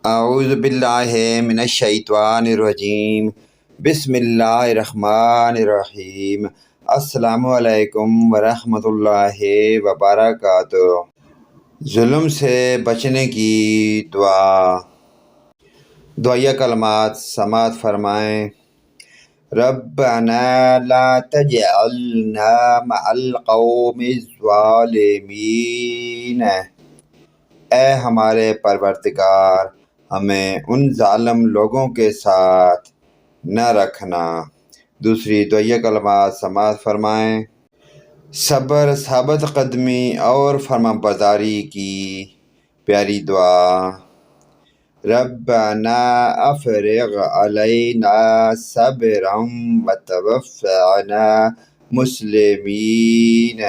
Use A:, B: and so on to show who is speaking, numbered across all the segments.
A: اعوذ باللہ من الشیطان الرجیم بسم اللہ الرحمن الرحیم۔ السلام علیکم ورحمۃ اللہ وبرکاتہ۔ ظلم سے بچنے کی دعا۔ دعائیہ کلمات سماعت فرمائیں۔ ربنا لا تجعلنا مع القوم الظالمین۔ اے ہمارے پروردگار، ہمیں ان ظالم لوگوں کے ساتھ نہ رکھنا۔ دوسری دعائیہ کلمات سماعت فرمائیں۔ صبر، ثابت قدمی اور فرمانبرداری کی پیاری دعا۔ ربنا افرغ علینا صبرا وتوفنا مسلمین۔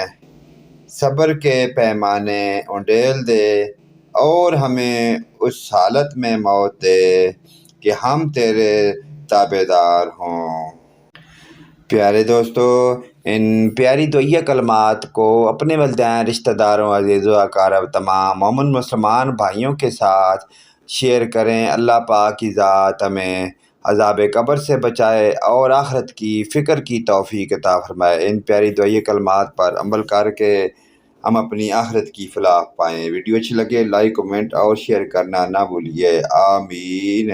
A: صبر کے پیمانے انڈیل دے اور ہمیں اس حالت میں موت دے کہ ہم تیرے تابع دار ہوں۔ پیارے دوستو، ان پیاری دعائیہ کلمات کو اپنے والدین، رشتہ داروں، عزیز و اقارب، تمام مومن مسلمان بھائیوں کے ساتھ شیئر کریں۔ اللہ پاک کی ذات ہمیں عذاب قبر سے بچائے اور آخرت کی فکر کی توفیق عطا فرمائے۔ ان پیاری دعائیہ کلمات پر عمل کر کے ہم اپنی آخرت کی فلاح پائیں۔ ویڈیو اچھی لگے لائک، کمنٹ اور شیئر کرنا نہ بھولیے۔ آمین۔